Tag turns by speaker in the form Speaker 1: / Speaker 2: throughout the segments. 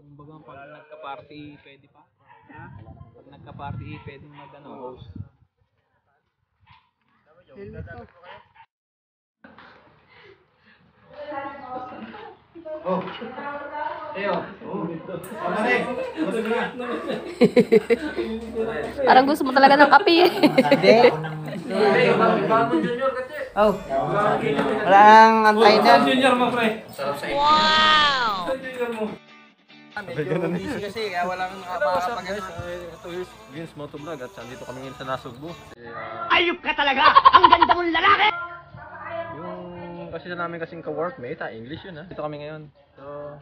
Speaker 1: Kumbaga pag nagka-party, pwede pa. Ha? Pag nagka-party, pwede mag-host.
Speaker 2: Helmet ko.
Speaker 3: Oh. Eyo. Oh.
Speaker 4: Parang gusto mo talaga ng kape eh.
Speaker 2: Hindi. Oh. Wala nang antay na.
Speaker 1: Junior mo, pre.
Speaker 4: Wow!
Speaker 1: Junior mo.
Speaker 2: Medyo busy kasi kaya walang makapag-ano.
Speaker 3: Ito is Vince Motovlog at andito kami ngayon sa Nasugbu.
Speaker 5: Ayup ka talaga! Ang ganda mong lalaki!
Speaker 3: Yung kasi namin kasing ka-workmate, English yun ha. Dito kami ngayon. So,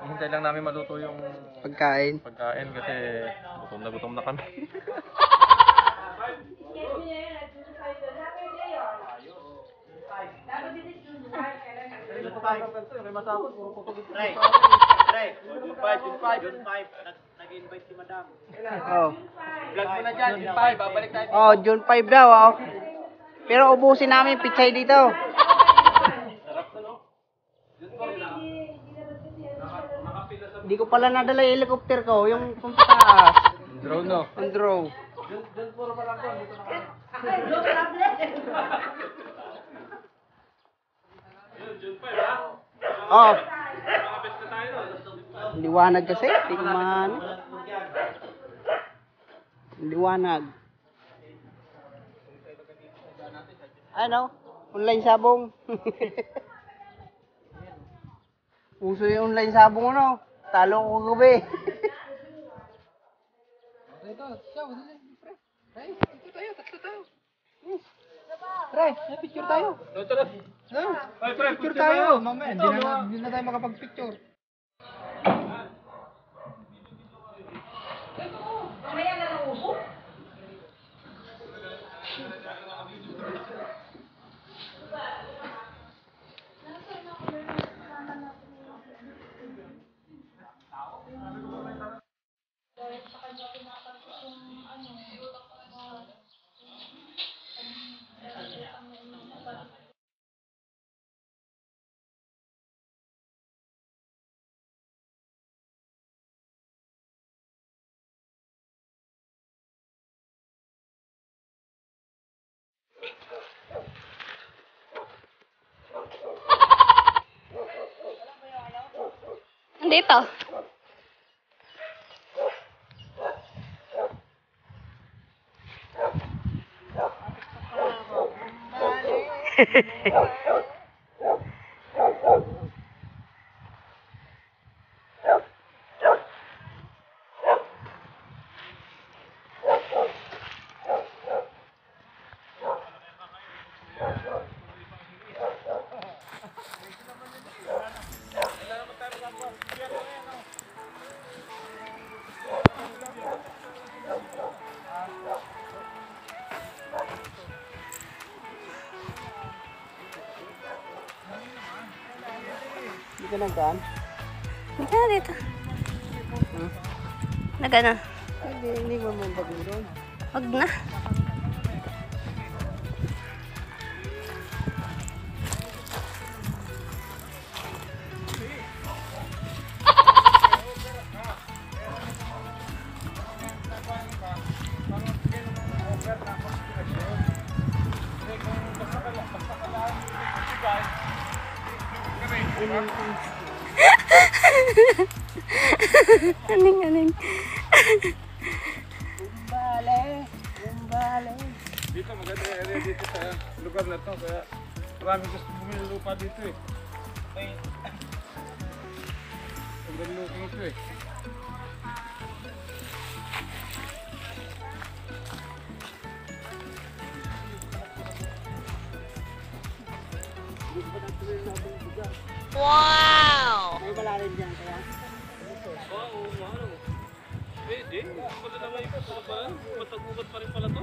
Speaker 3: hihintay lang namin maluto yung
Speaker 2: Pagkain.
Speaker 3: pagkain kasi gutom na kami.
Speaker 5: June 5, nag-invite si Madam.
Speaker 2: Oh.
Speaker 5: Vlog mo na dyan, June 5, babalik tayo.
Speaker 2: Oh, June 5 daw, oh. Pero ubusin namin pichay dito. Hindi ko pala nadala yung helicopter ko, yung pampataas.
Speaker 3: Drone no.
Speaker 2: Ang drone. Oh. Liwanag kasi, tingnan. Liwanag. Ano? Online sabong. Uso yung online sabong ano? Talo ko kagabi. Pre, picture tayo. Picture tayo. Mamaya, hindi na tayo makapag-picture.
Speaker 4: Dito.
Speaker 2: Hindi ka nagkaan?
Speaker 4: Dito na dito. Nagana.
Speaker 2: Hindi mo mo bagong doon.
Speaker 4: Wag na. Aning.
Speaker 2: Umbale.
Speaker 3: Dito maganda area dito sa lugar na to kaya marami gusto bumili lupa dito eh. Ang ganda ito eh.
Speaker 4: Wow!
Speaker 2: May malalim dyan kaya.
Speaker 1: Oo, ano. Pwede. Pwede naman ito. Matag-ugat pa rin pala to.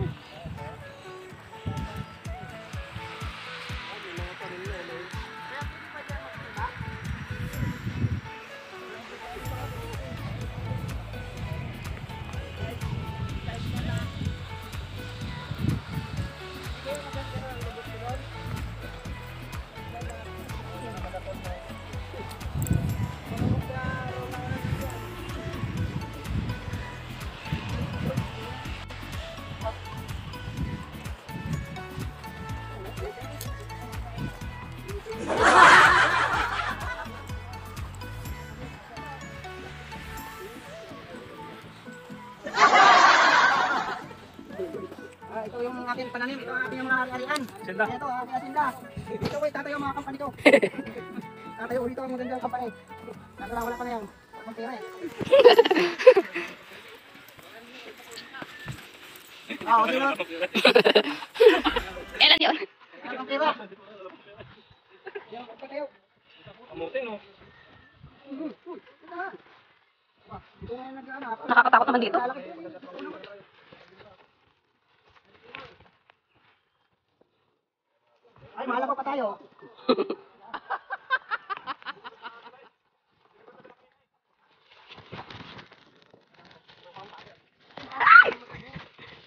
Speaker 2: yung aking pananim. Ito ang aking mga ari-arian. Ito, aking asinda. Dito ko, tatayo mga kampanya ko. Tatayo dito ang magandang kampanya. Wala pa na yan. Ang pera eh. Okay na.
Speaker 4: Kailan yun?
Speaker 2: Ang pera. Yung tatayo.
Speaker 1: Kamutin, no?
Speaker 2: Ito nga yung nag-anak.
Speaker 4: Nakakatakot naman dito.
Speaker 2: Ay, mahala pa tayo.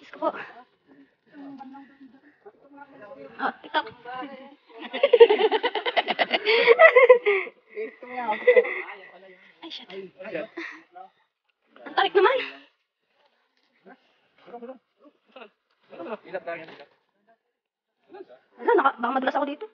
Speaker 4: Diyos ko po. Oh, TikTok. Ay, shit. Ang tarik naman. Wala, baka madulas ako dito.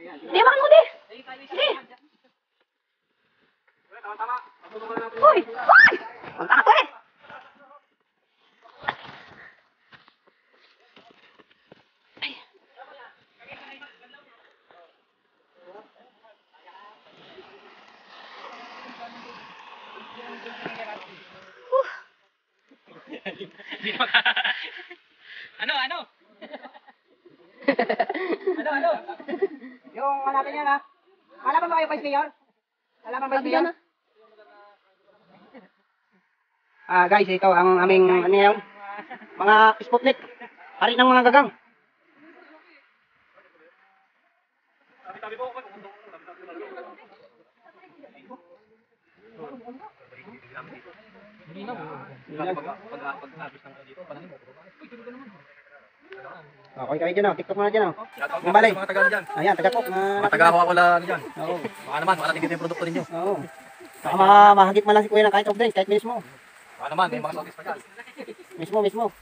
Speaker 4: Hindi, baka mo di. Hindi. Uy! Uy! Punta ka to eh. Ay.
Speaker 5: Ano?
Speaker 2: Yung hanapin niya na. Halapan ba kayo, Vice Mayor? Halapan ba, Vice Mayor? Guys, ito ang aming, ano yung, mga Sputnik. Hari ng mga gagang. Okay, kayo dyan, TikTok mo na dyan. Yung balay.
Speaker 3: Mga taga dyan.
Speaker 2: Ayan, taga-cook.
Speaker 3: Mga taga ako lang dyan.
Speaker 2: Oo.
Speaker 3: Baka naman, makalating dito yung produkto ninyo.
Speaker 2: Oo. Baka mahagip man lang si Kuya ng kahit soft drinks, kahit mismo.
Speaker 3: Baka naman, may mga sotis pa dyan.
Speaker 2: Mismo.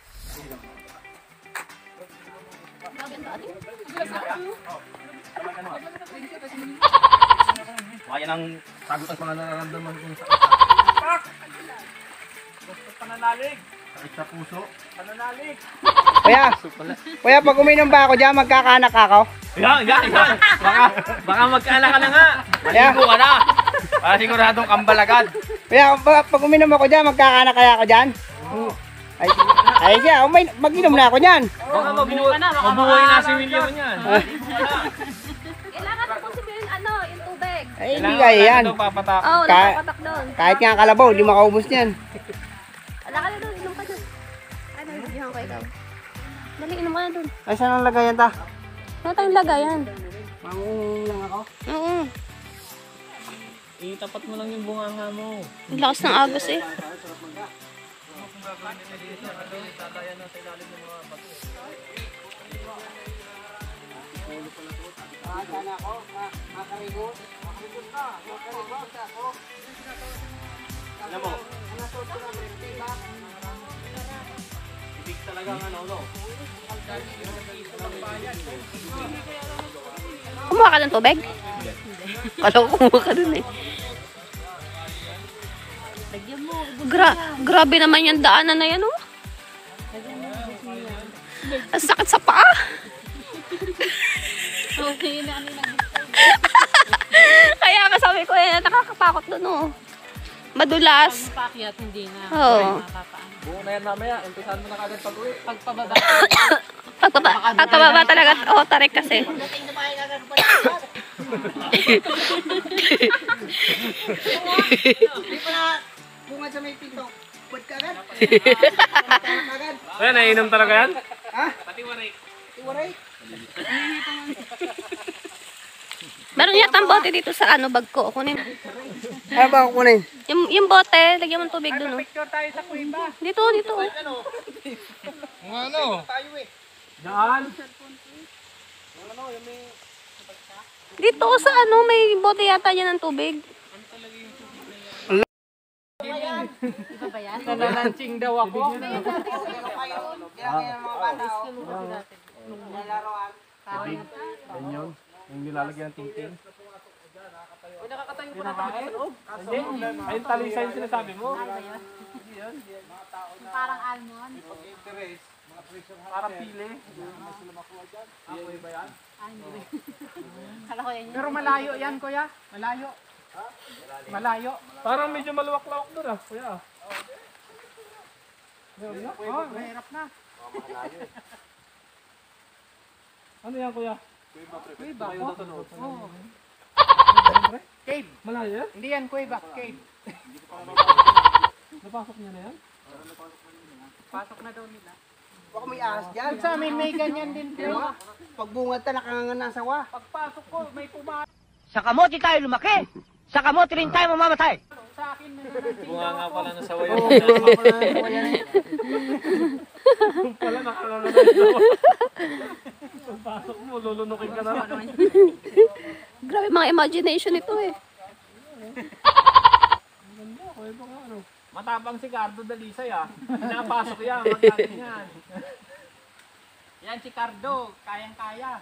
Speaker 3: Baka yan ang sagutan sa mga nararamdaman kung sa
Speaker 5: Pananalig!
Speaker 3: sakit sa puso.
Speaker 5: Pananalig!
Speaker 2: Kuya, pag uminom ba ako dyan, magkakanak ako?
Speaker 5: Yan! Baka magkaanak ka na nga! Maligo ka na! Para siguradong kambalagad!
Speaker 2: Kuya, pag uminom ako dyan, magkakanak kaya ako dyan? Ay siya, mag-inom na ako dyan.
Speaker 5: Baka mabuhay na si William yan!
Speaker 4: Kailangan mo si yung yung tubig.
Speaker 2: Ay, hindi kaya yan.
Speaker 5: Papatak.
Speaker 4: Oo, nakapatak doon.
Speaker 2: Kahit nga kalabaw, hindi makaubos niyan.
Speaker 4: Wala ka na doon, inom ka doon. Ay, nabibigyan ko ikaw. Dali, inom ka na doon.
Speaker 2: Ay, saan ang lagayan ta?
Speaker 4: Ano tayong lagayan?
Speaker 2: Mangungi lang ako.
Speaker 4: Oo.
Speaker 5: Itapat mo lang yung bunganga mo.
Speaker 4: Ang lakas ng agos eh.
Speaker 2: Sana ako, makarigo. Makarigo ka, ako.
Speaker 5: Alam mo, ibig talaga ng ano.
Speaker 4: Kumuha ka ng tubig? Kala ko kumuha ka dun eh. Grabe naman yung daanan na yan, oh. Ang sakit sa paa. Kaya nga sabi ko eh, nakakatakot dun, oh. Madulas.
Speaker 6: Pakyat, hindi na.
Speaker 4: Oo.
Speaker 3: Buo na yan mamaya. Umpisahan mo na kagad pag-uwi.
Speaker 6: Pagpababa.
Speaker 4: Pagpababa talaga, oh, tarik kasi.
Speaker 2: Hindi pa na bungad sa may pinto. Bad ka agad? Agad?
Speaker 5: Ayan, nainom talaga yan?
Speaker 2: Ha? Iwaray?
Speaker 4: Meron yata ang bote dito sa bag ko. Kunin.
Speaker 2: Ano ba kukunin?
Speaker 4: Yung bote, lagyan mo ng tubig dun, oh.
Speaker 5: Picture tayo sa kuiba.
Speaker 4: Dito, oh.
Speaker 5: Ano? Yan.
Speaker 4: Dito sa may bote yata yan ng tubig.
Speaker 5: Manananching daw ako.
Speaker 2: Kailan kayo mga bata, lalaroan.
Speaker 3: Yan yun. Yung nilalagyan ng tingting.
Speaker 1: Nakakatayo pa na tayo sa loob. Hindi. Ayun talisay yung sinasabi mo.
Speaker 4: Parang almond.
Speaker 1: Parang pili.
Speaker 4: Kala ko yan.
Speaker 5: Pero malayo yan, kuya. Malayo. Malayo.
Speaker 1: Parang medyo maluwak-lawak doon ah, kuya.
Speaker 5: Oh, mahirap na.
Speaker 1: Ano yan kuya?
Speaker 5: Kuiba ko. Oo. Cave.
Speaker 1: Malayo yan?
Speaker 5: Hindi yan kuiba, cave.
Speaker 1: Napasok niya na yan?
Speaker 5: Pasok na daw nila.
Speaker 2: Baka may ahas dyan.
Speaker 5: Sa amin may ganyan din, bro.
Speaker 2: Pagbungad ta, nakanganasawa.
Speaker 5: Pagpasok ko, may pumasok
Speaker 6: Sa kamote tayo lumaki. Sa kamote rin tayo mamamatay.
Speaker 5: sa akin. Manananching
Speaker 3: Bunga
Speaker 5: daw
Speaker 3: nga
Speaker 5: ako.
Speaker 3: pala na sawayan.
Speaker 1: Yung pala nakalala na ito. Pagpasok mo, lulunukin ka na.
Speaker 4: Grabe mga imagination ito eh.
Speaker 1: Kuya ba nga ano?
Speaker 5: Matapang si Cardo Dalisay ah. Pinapasok yan, magkakain yan. Yan si Cardo, kayang-kaya.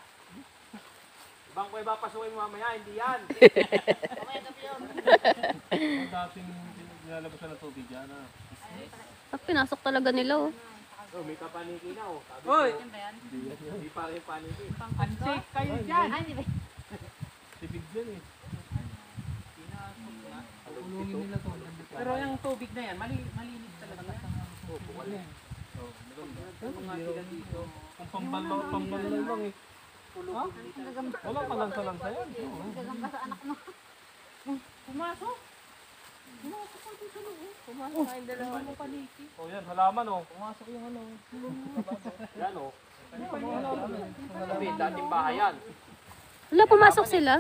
Speaker 5: Ibang kuya ba pasukin mo mamaya, hindi yan.
Speaker 1: Ang dating nilalabasan ng tubig yan ah.
Speaker 4: At pinasok talaga nila oh.
Speaker 5: Oh, may kapaniki na oh. Sabi
Speaker 1: Hoy!
Speaker 5: ko, hindi pa rin paniki. Unsafe kayo dyan.
Speaker 4: Ay, di ba?
Speaker 1: Tibig yan eh.
Speaker 5: Pero yung tubig na yan, malinis talaga.
Speaker 1: Kung pambalan lang eh. Ha? Wala ka lang sa yan.
Speaker 4: Gagamba sa anak mo.
Speaker 5: Pumasok.
Speaker 4: Pumasok ay dalawa mo paniki.
Speaker 1: Oh yan, halaman oh. Pumasok yung ano.
Speaker 5: Yan oh. Sabi, dating bahayan.
Speaker 4: Wala, pumasok sila.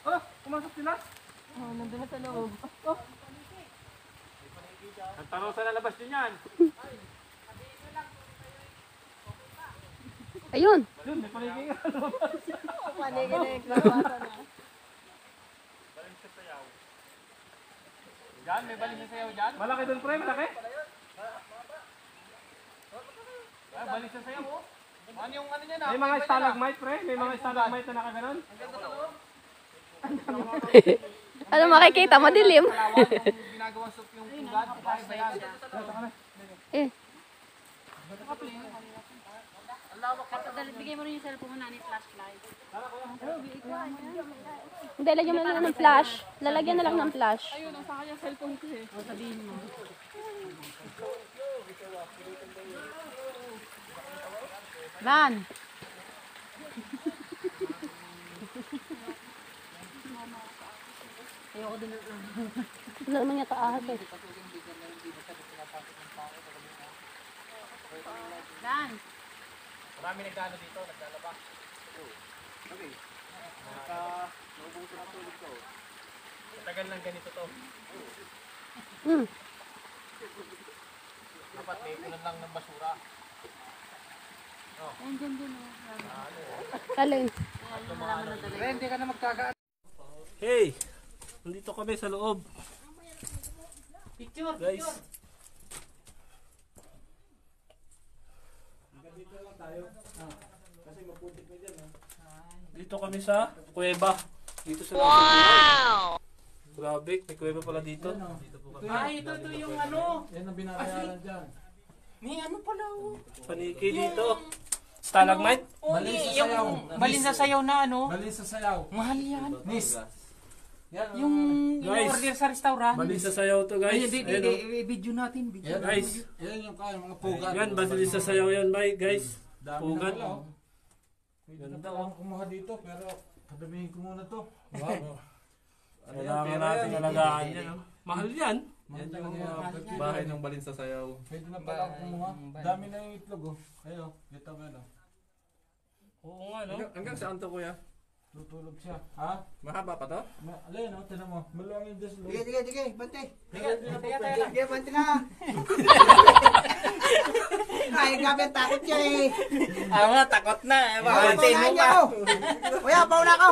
Speaker 1: Ah, pumasok sila.
Speaker 4: Oh, nandun na sa loob.
Speaker 5: Ang tanong sa lalabas din yan.
Speaker 4: Ayun.
Speaker 1: Yun, may panigay nga.
Speaker 4: Paniki na yung klabasa na.
Speaker 5: Diyan, may balik sa sayaw dyan.
Speaker 1: Malaki doon pre, malaki.
Speaker 5: Ah, balik sa sayaw oh. Ano yung ano niya na?
Speaker 1: May mga stalagmite pre, may mga stalagmite na nakaganon.
Speaker 4: Ano makikita, madilim.
Speaker 5: Ginagawa soup yung pugad. Ay, bayan.
Speaker 4: Eh,
Speaker 7: Bigay mo rin yung cellphone mo na ni flashlight.
Speaker 4: hindi, lagyan mo na lang ng flash. Lalagyan na lang ng flash.
Speaker 7: Ayun, ang sa kanya cellphone ko eh. O, sabihin mo.
Speaker 5: Lan!
Speaker 4: Wala naman yata ahas eh.
Speaker 7: Dan!
Speaker 5: Marami nagdano dito, naglalaba. Okay. Naubusan ang tulog ko. Matagal lang ganito to.
Speaker 4: Hmm.
Speaker 5: Dapat may punan lang ng basura.
Speaker 7: Ayun, dyan, dyan.
Speaker 4: Alin.
Speaker 2: Pre, hindi ka na magkagaan.
Speaker 1: Hey, nandito kami sa loob.
Speaker 5: Picture,
Speaker 1: Guys. Dito kami sa kuweba. Dito sa wow! Grabe, may kuweba pala dito.
Speaker 5: Ay, ito yung ano.
Speaker 3: Yan ang binabayaran dyan.
Speaker 5: May ano pala oh.
Speaker 1: Paniki dito. Stalagmite?
Speaker 3: Balin sa sayaw.
Speaker 5: Balin sa sayaw na ano.
Speaker 3: Balin sa sayaw.
Speaker 5: Mahal yan.
Speaker 3: Nis. Yan.
Speaker 5: Yung
Speaker 1: Guys.
Speaker 5: order sa restaurant.
Speaker 1: Bali sa sayaw to guys.
Speaker 5: Ay,
Speaker 1: Ayun, oh.
Speaker 5: video natin. Video.
Speaker 3: Yan,
Speaker 1: Guys.
Speaker 3: Yan yung kaya mga pugan.
Speaker 1: Yan, bali sa sayaw yan, bye guys.
Speaker 3: Dami
Speaker 1: Pugan.
Speaker 3: na pala, oh. Pwede na
Speaker 1: Ganda,
Speaker 3: pala
Speaker 1: oh.
Speaker 3: akong kumuha dito, pero padabihin ko muna to. Wow.
Speaker 1: Kailangan natin alagaan yan. Oh. Mahal yan.
Speaker 3: Yan yung bahay ng balin sa sayaw. Pwede na pala akong kumuha. Dami na yung itlog, oh. Ayo, dito mo yan, oh.
Speaker 1: Oo nga, no?
Speaker 3: Hanggang saan to, kuya? Tutulog siya. Ha? Mahaba pa to? Alin, oh, tinan mo. Maluwang yung Diyos,
Speaker 2: Sige, sige, sige, bante.
Speaker 5: Teka,
Speaker 2: Sige, bante na. Ay, grabe ang takot niya eh.
Speaker 5: Takot na.
Speaker 2: Paunahan niya ako. Kuya, pauna ako.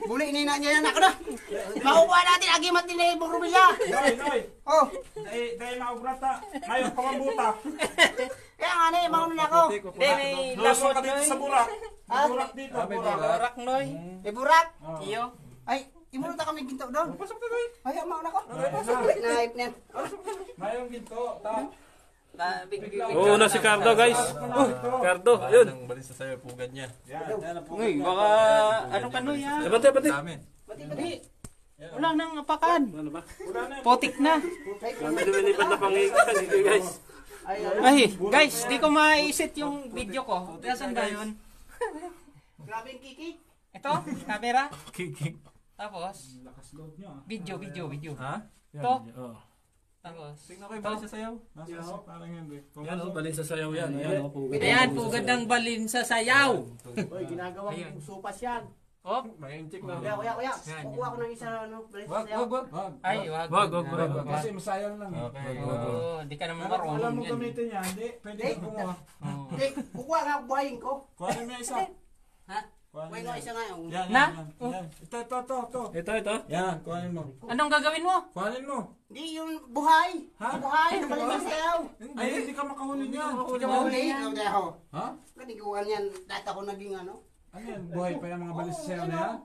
Speaker 2: Buliin na niya yan ako na. Makukuha natin agimat nila yung Rumilla.
Speaker 8: Noy.
Speaker 2: Oh,
Speaker 8: Dahil maugrata. Ngayon, pamambuta.
Speaker 2: kaya nga na eh, mauna na ako.
Speaker 8: Lusong ka dito sa burak. May burak dito.
Speaker 5: Burak, Noy.
Speaker 2: May burak.
Speaker 5: Iyo.
Speaker 2: Ay, imunod na kami ginto doon.
Speaker 8: Pasok na Noy.
Speaker 2: Ay, mauna ko. Naip niyan.
Speaker 8: Mayroong ginto.
Speaker 1: Oo na si Cardo, guys. Cardo, yun.
Speaker 3: Balis sa sayo, pugad niya.
Speaker 5: Uy, baka ano ka, Noy, ha?
Speaker 1: Bati, bati.
Speaker 5: Wala nang apakan.
Speaker 1: Ano ba?
Speaker 5: Potik na.
Speaker 1: May lumilipad na pangikan, guys.
Speaker 5: Ay, guys, di ko maisit yung video ko. Nasaan ba yun?
Speaker 2: Grabe yung kiki.
Speaker 5: Ito, camera. Tapos, video.
Speaker 1: Ha?
Speaker 5: Ito.
Speaker 1: Oo.
Speaker 5: Tapos,
Speaker 3: Tingnan ko yung balis sa sayaw.
Speaker 8: Parang hindi.
Speaker 1: Yan, oh, balin sa sayaw yan. Ayan, oh, pugad.
Speaker 5: ayan, pugad ng balin sa sayaw.
Speaker 2: Uy, ginagawang supas yan.
Speaker 5: Oh,
Speaker 3: May inchik na.
Speaker 2: Kuya. Kukuha ko ng isa, ano, balis sa sayaw.
Speaker 5: ay, wag.
Speaker 1: Wag.
Speaker 8: Kasi masayang lang.
Speaker 3: Okay.
Speaker 5: Oo, di ka naman
Speaker 8: Alam
Speaker 5: marunong
Speaker 8: mo
Speaker 5: yan.
Speaker 8: gamitin yan. Hindi. Pwede ka kumuha.
Speaker 5: Oo.
Speaker 2: Hindi, kukuha nga, buhayin ko.
Speaker 8: Kuhanin mo yung isa.
Speaker 2: Ha?
Speaker 8: Kuhanin
Speaker 2: Buhayin
Speaker 8: mo
Speaker 2: ko isa nga yung...
Speaker 8: Yan.
Speaker 5: Na?
Speaker 8: Yan. Ito.
Speaker 1: Ito.
Speaker 8: Yan. Kuhanin mo.
Speaker 5: Anong gagawin mo?
Speaker 8: Kuhanin mo.
Speaker 2: Hindi, yung buhay.
Speaker 8: Ha?
Speaker 2: Buhay, balis sa sayaw.
Speaker 8: Ay, hindi ka makahuli niyan.
Speaker 2: Hindi mo huli. Hindi ako.
Speaker 8: Ha?
Speaker 2: Kaniguan yan. Dahil ako naging ano.
Speaker 8: Ano yan? Buhay pa yung mga balis sa sayaw na yan?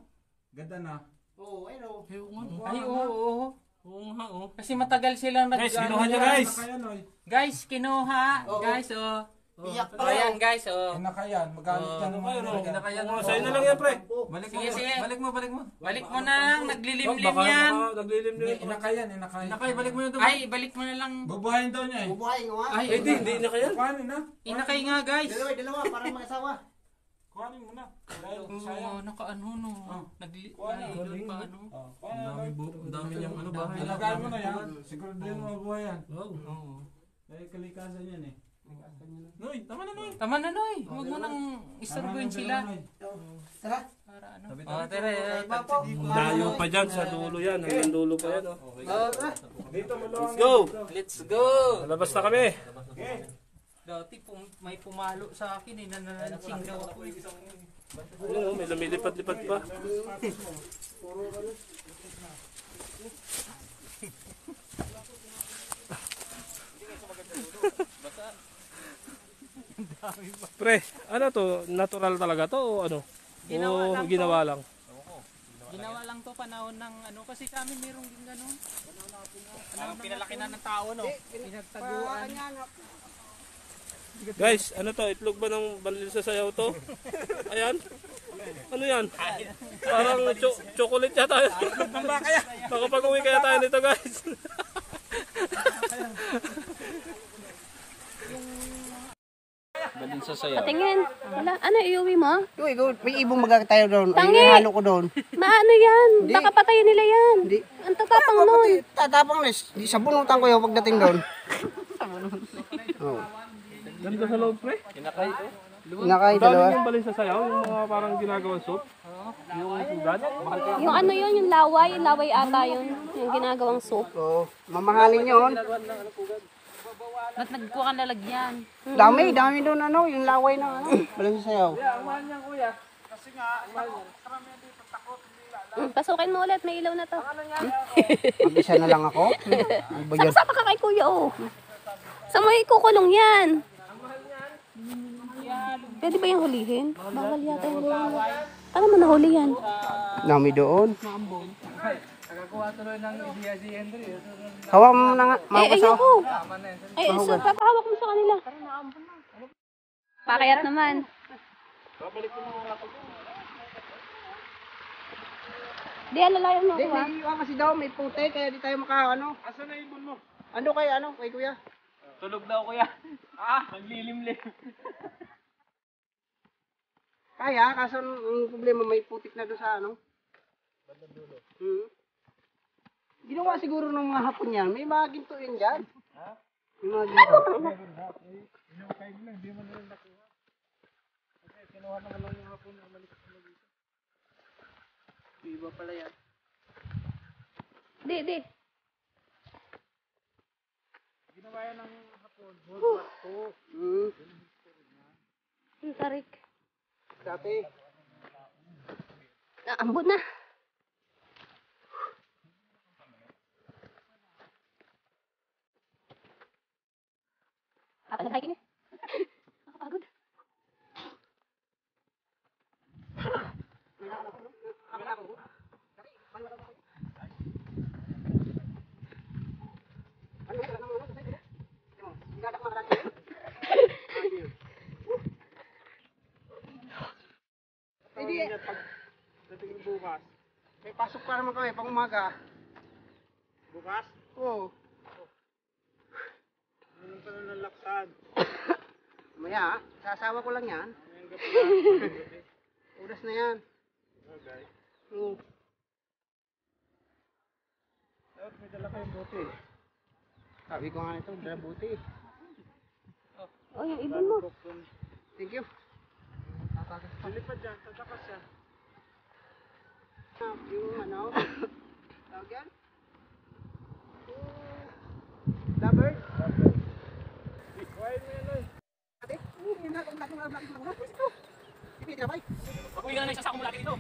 Speaker 8: Ganda na.
Speaker 2: Oo, ayun.
Speaker 5: Ay, oo.
Speaker 1: Oo nga, oh.
Speaker 5: Kasi matagal silang nag...
Speaker 1: Guys, kinuha niya, guys.
Speaker 8: Inakayan, oy.
Speaker 5: Guys, kinuha.
Speaker 2: Oo.
Speaker 5: Guys, oh.
Speaker 2: Iyak pa.
Speaker 5: Ayan, guys, oh.
Speaker 8: Inakayan. Magalit yan.
Speaker 3: Inakayan
Speaker 1: Oh, sa'yo na lang yan, pre.
Speaker 3: Balik
Speaker 5: Sige, sige.
Speaker 3: Balik mo.
Speaker 5: Balik mo na, naglilimlim
Speaker 1: Baka
Speaker 5: yan.
Speaker 1: naglilimlim.
Speaker 8: Inakayan.
Speaker 3: Inakay, balik mo yung
Speaker 5: Ay, balik mo na lang.
Speaker 8: Bubuhayin daw niya eh.
Speaker 2: Bubuhayin ko nga.
Speaker 5: Ay,
Speaker 1: Hindi na kaya.
Speaker 8: Kuhanin na.
Speaker 5: inakay nga, guys.
Speaker 2: Dalawa, para mag-asawa.
Speaker 8: Kuhanin mo na. Dahil
Speaker 5: Oo,
Speaker 8: sayang.
Speaker 5: nakaano, no. Naglilin pa, ano.
Speaker 3: Ang dami niyang ano bahay.
Speaker 8: Alagaan mo na yan. Siguraduhin mo mabuhay yan.
Speaker 5: Oo.
Speaker 8: Dahil kalikasan yan eh.
Speaker 3: Noy, tama na Noy.
Speaker 5: Tama na, Noy. Huwag mo nang istorbohin sila.
Speaker 2: Tara.
Speaker 5: Para ano. Oh, tere.
Speaker 1: Dayo pa dyan sa dulo yan. Hanggang dulo pa yan, oh.
Speaker 8: Dito mo
Speaker 1: Let's go.
Speaker 5: Let's go.
Speaker 1: Labas na kami.
Speaker 5: Dati may pumalo sa akin eh. Nananansing daw ako.
Speaker 1: Ayun, oh, may lumilipad-lipad pa. Pre, ano to? Natural talaga to o ano?
Speaker 5: Ginawa lang to.
Speaker 1: Ginawa lang?
Speaker 5: Ginawa lang to panahon ng ano. Kasi sa amin mayroong din gano'n. Anong pinalaki na ng tao, no? Pinagtaguan.
Speaker 1: Guys, ano to? Itlog ba ng balil sa sayaw to? Ayan. Ano yan? Parang chocolate yata yun. Makapag-uwi kaya tayo nito, guys.
Speaker 3: Balin sa sayaw.
Speaker 4: Patingin. Wala. Ano, iuwi mo?
Speaker 2: Uy, may ibong tayo doon.
Speaker 4: Tangi!
Speaker 2: Ay, halo ko doon.
Speaker 4: Maano yan?
Speaker 2: Hindi.
Speaker 4: Baka patayin nila yan.
Speaker 2: Hindi.
Speaker 4: Ang tatapang nun.
Speaker 2: Tatapang na. Di sabunutan ko yung pagdating doon. Oh.
Speaker 1: Ganda sa loob, pre.
Speaker 2: Nakay
Speaker 1: Dami
Speaker 2: dalawa.
Speaker 1: yung balin sa sayaw, yung mga parang ginagawang soup. Yung sugat.
Speaker 4: Yung ano yun, yung laway. Laway ata yun. Yung ginagawang soup.
Speaker 2: Oo. Mamahalin yun.
Speaker 7: Ba't nagkuha ka lalagyan?
Speaker 2: Dami doon ano, yung laway ng ano. Balang sayaw.
Speaker 4: Pasukin mo ulit, may ilaw na to.
Speaker 2: Mag-isa na lang ako. Ano ba yan?
Speaker 4: Sama ka kay kuya, oh. Saan mo ikukulong yan? Pwede ba yung hulihin? Bawal yata yung hulihin. Paano mo nahuli yan?
Speaker 2: Dami doon. Hawa mo na nga.
Speaker 4: Ayoko. Ay, so, papahawak mo sa kanila. Pakayat naman. Di, alalayan mo ako, ha?
Speaker 2: Hindi, kasi daw may puti, kaya di tayo ano.
Speaker 1: Asan na ibon mo?
Speaker 2: Ano kay kuya?
Speaker 5: Tulog daw, kuya. Naglilimlim.
Speaker 2: Kaya, kaso ang problema may putik na doon sa ano. Bandang dulo. Ginawa siguro ng mga hapon yan. May mga ginto yun dyan. Ha? May mga ginto. Iba pala yan.
Speaker 4: Di.
Speaker 2: Ginawa yan ng
Speaker 4: Ang tarik.
Speaker 2: Dati.
Speaker 4: Naambot na. Apa na kayo? Nakapagod.
Speaker 2: Hindi. Dating bukas. May pasok pa naman kami pang umaga. Bukas? Oo. Anong pa na nalaksan? Maya, sasawa ko lang yan. Oras na yan. Okay. Oo. Dapat may dala kayong buti. Sabi ko nga ito, dala buti.
Speaker 4: Oh, yung ibon mo.
Speaker 2: Thank you. Lilipad dyan, tatakas siya. Yung ano, tawag yan? Lovebird? Kuhain mo yan, Loy. Ate? Hindi na, kung natin malaki sa mga. Hindi na, bay.
Speaker 5: Pag-uwi ka na ng isasako mo lagi dito.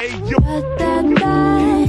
Speaker 9: Da, da, da.